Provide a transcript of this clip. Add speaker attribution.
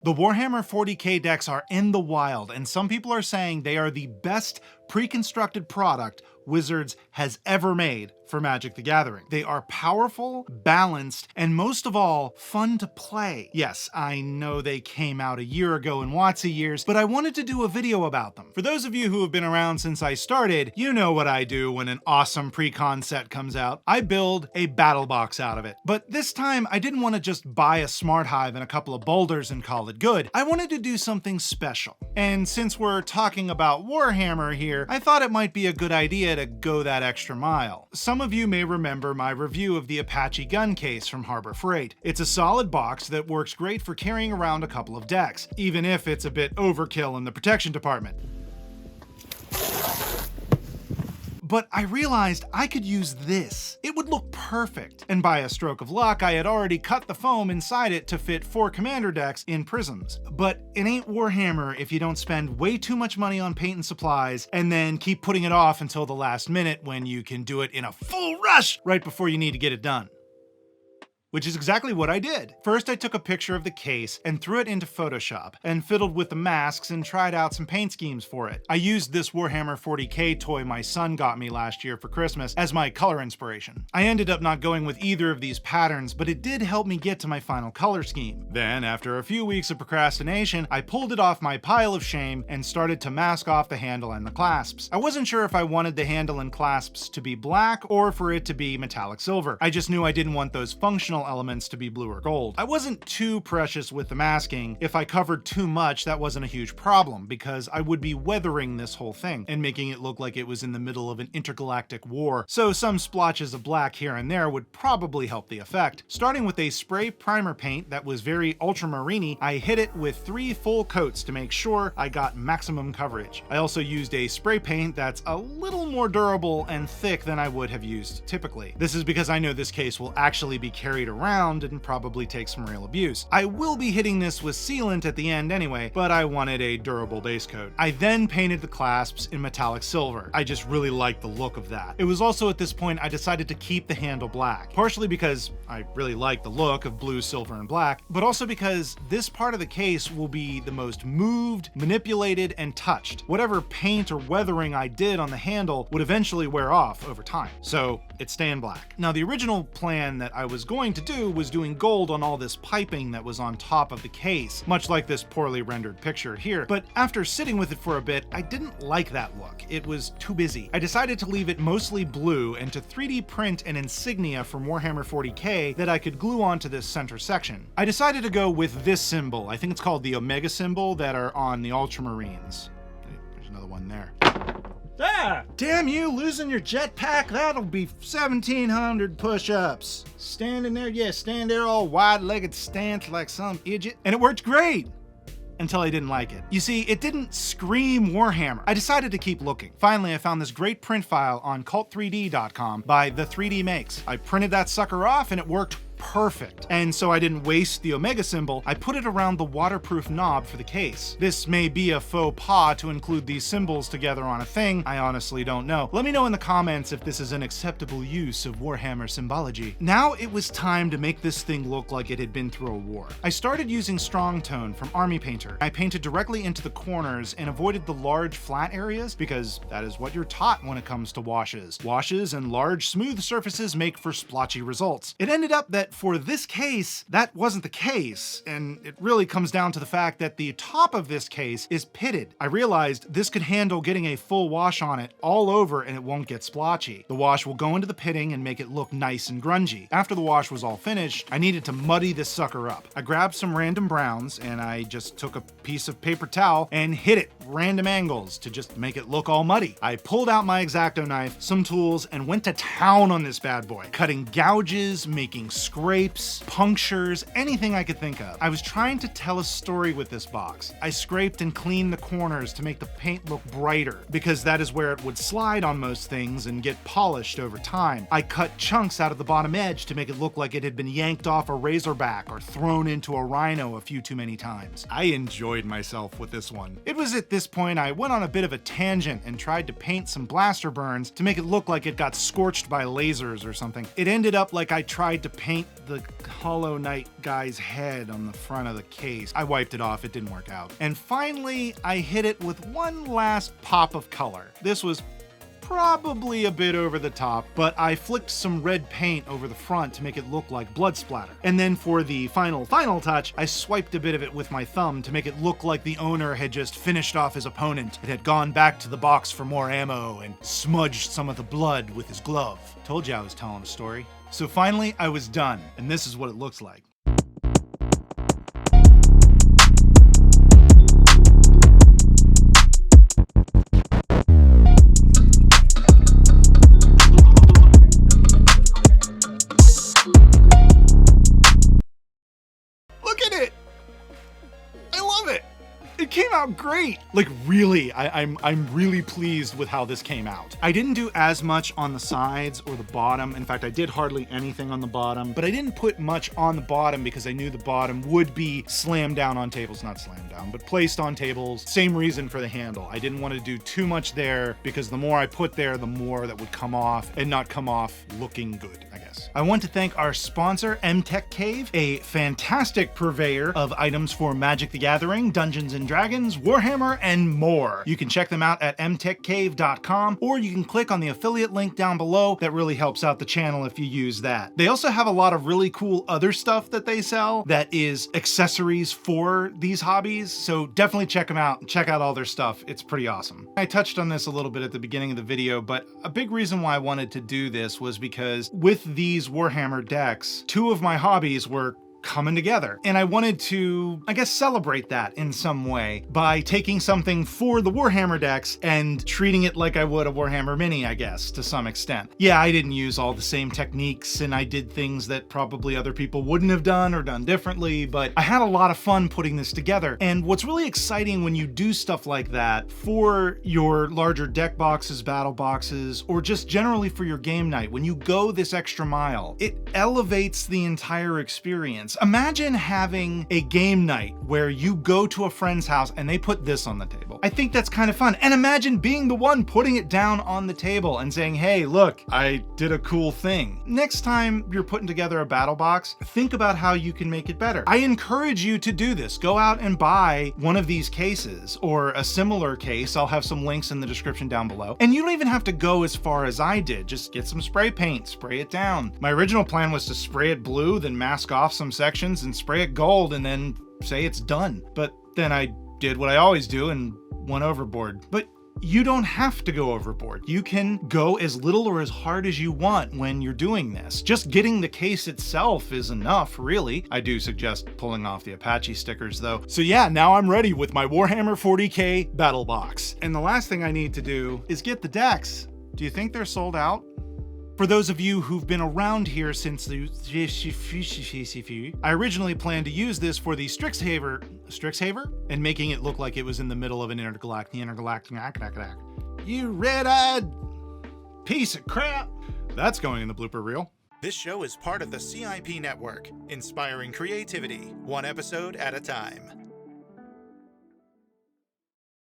Speaker 1: The Warhammer 40K decks are in the wild, and some people are saying they are the best pre-constructed product Wizards has ever made for Magic the Gathering. They are powerful, balanced, and most of all, fun to play. Yes, I know they came out a year ago in WotC years, but I wanted to do a video about them. For those of you who have been around since I started, you know what I do when an awesome pre-con set comes out. I build a battle box out of it. But this time, I didn't want to just buy a smart hive and a couple of boulders and call it good. I wanted to do something special. And since we're talking about Warhammer here, I thought it might be a good idea to go that extra mile. Some of you may remember my review of the Apache gun case from Harbor Freight. It's a solid box that works great for carrying around a couple of decks, even if it's a bit overkill in the protection department. But I realized I could use this. It would look perfect. And by a stroke of luck, I had already cut the foam inside it to fit 4 commander decks in prisms. But it ain't Warhammer if you don't spend way too much money on paint and supplies and then keep putting it off until the last minute when you can do it in a full rush right before you need to get it done. Which is exactly what I did. First, I took a picture of the case and threw it into Photoshop and fiddled with the masks and tried out some paint schemes for it. I used this Warhammer 40K toy my son got me last year for Christmas as my color inspiration. I ended up not going with either of these patterns, but it did help me get to my final color scheme. Then, after a few weeks of procrastination, I pulled it off my pile of shame and started to mask off the handle and the clasps. I wasn't sure if I wanted the handle and clasps to be black or for it to be metallic silver. I just knew I didn't want those functional elements to be blue or gold. I wasn't too precious with the masking. If I covered too much, that wasn't a huge problem because I would be weathering this whole thing and making it look like it was in the middle of an intergalactic war. So some splotches of black here and there would probably help the effect. Starting with a spray primer paint that was very ultramarine-y, I hit it with 3 full coats to make sure I got maximum coverage. I also used a spray paint that's a little more durable and thick than I would have used typically. This is because I know this case will actually be carried around and probably take some real abuse. I will be hitting this with sealant at the end anyway, but I wanted a durable base coat. I then painted the clasps in metallic silver. I just really liked the look of that. It was also at this point I decided to keep the handle black, partially because I really like the look of blue, silver, and black, but also because this part of the case will be the most moved, manipulated, and touched. Whatever paint or weathering I did on the handle would eventually wear off over time, so it's staying black. Now, the original plan that I was going to do was doing gold on all this piping that was on top of the case, much like this poorly rendered picture here. But after sitting with it for a bit, I didn't like that look. It was too busy. I decided to leave it mostly blue and to 3D print an insignia from Warhammer 40K that I could glue onto this center section. I decided to go with this symbol. I think it's called the Omega symbol that are on the Ultramarines. There's another one there. Ah! Damn you, losing your jetpack? That'll be 1,700 push-ups. Standing there, yeah, stand there all wide-legged stance like some idiot. And it worked great! Until I didn't like it. You see, it didn't scream Warhammer. I decided to keep looking. Finally, I found this great print file on cult3d.com by The 3D Makes. I printed that sucker off and it worked perfect. And so I didn't waste the Omega symbol, I put it around the waterproof knob for the case. This may be a faux pas to include these symbols together on a thing, I honestly don't know. Let me know in the comments if this is an acceptable use of Warhammer symbology. Now it was time to make this thing look like it had been through a war. I started using Strong Tone from Army Painter. I painted directly into the corners and avoided the large flat areas because that is what you're taught when it comes to washes. Washes and large smooth surfaces make for splotchy results. It ended up that for this case, that wasn't the case, and it really comes down to the fact that the top of this case is pitted. I realized this could handle getting a full wash on it all over and it won't get splotchy. The wash will go into the pitting and make it look nice and grungy. After the wash was all finished, I needed to muddy this sucker up. I grabbed some random browns and I just took a piece of paper towel and hit it random angles to just make it look all muddy. I pulled out my X-Acto knife, some tools, and went to town on this bad boy, cutting gouges, making scrapes, punctures, anything I could think of. I was trying to tell a story with this box. I scraped and cleaned the corners to make the paint look brighter, because that is where it would slide on most things and get polished over time. I cut chunks out of the bottom edge to make it look like it had been yanked off a Razorback or thrown into a Rhino a few too many times. I enjoyed myself with this one. It was at this point I went on a bit of a tangent and tried to paint some blaster burns to make it look like it got scorched by lasers or something. It ended up like I tried to paint the Hollow Knight guy's head on the front of the case. I wiped it off, it didn't work out. And finally, I hit it with one last pop of color. This was probably a bit over the top, but I flicked some red paint over the front to make it look like blood splatter. And then for the final touch, I swiped a bit of it with my thumb to make it look like the owner had just finished off his opponent. It had gone back to the box for more ammo and smudged some of the blood with his glove. Told you I was telling a story. So finally, I was done, and this is what it looks like. Look at it! I love it! It came out great! Like really, I'm really pleased with how this came out. I didn't do as much on the sides or the bottom. In fact, I did hardly anything on the bottom, but I didn't put much on the bottom because I knew the bottom would be slammed down on tables, not slammed down, but placed on tables. Same reason for the handle. I didn't want to do too much there because the more I put there, the more that would come off and not come off looking good, I guess. I want to thank our sponsor, MTech Cave, a fantastic purveyor of items for Magic the Gathering, Dungeons and Dragons, Warhammer, and more. You can check them out at mtechcave.com, or you can click on the affiliate link down below. That really helps out the channel if you use that. They also have a lot of really cool other stuff that they sell that is accessories for these hobbies, so definitely check them out. Check out all their stuff. It's pretty awesome. I touched on this a little bit at the beginning of the video, but a big reason why I wanted to do this was because with these Warhammer decks, two of my hobbies were coming together. And I wanted to, I guess, celebrate that in some way by taking something for the Warhammer decks and treating it like I would a Warhammer Mini, I guess, to some extent. Yeah, I didn't use all the same techniques and I did things that probably other people wouldn't have done or done differently, but I had a lot of fun putting this together. And what's really exciting when you do stuff like that for your larger deck boxes, battle boxes, or just generally for your game night, when you go this extra mile, it elevates the entire experience. Imagine having a game night where you go to a friend's house and they put this on the table. I think that's kind of fun. And imagine being the one putting it down on the table and saying, hey, look, I did a cool thing. Next time you're putting together a battle box, think about how you can make it better. I encourage you to do this. Go out and buy one of these cases or a similar case. I'll have some links in the description down below. And you don't even have to go as far as I did. Just get some spray paint, spray it down. My original plan was to spray it blue, then mask off some sections and spray it gold and then say it's done. But then I did what I always do and went overboard. But you don't have to go overboard. You can go as little or as hard as you want when you're doing this. Just getting the case itself is enough, really. I do suggest pulling off the Apache stickers though. So yeah, now I'm ready with my Warhammer 40K Battle Box. And the last thing I need to do is get the decks. Do you think they're sold out? For those of you who've been around here since the... I originally planned to use this for the Strixhaven? And making it look like it was in the middle of an intergalactic... You red-eyed piece of crap! That's going in the blooper reel. This show is part of the CIP network, inspiring creativity, one episode at a time.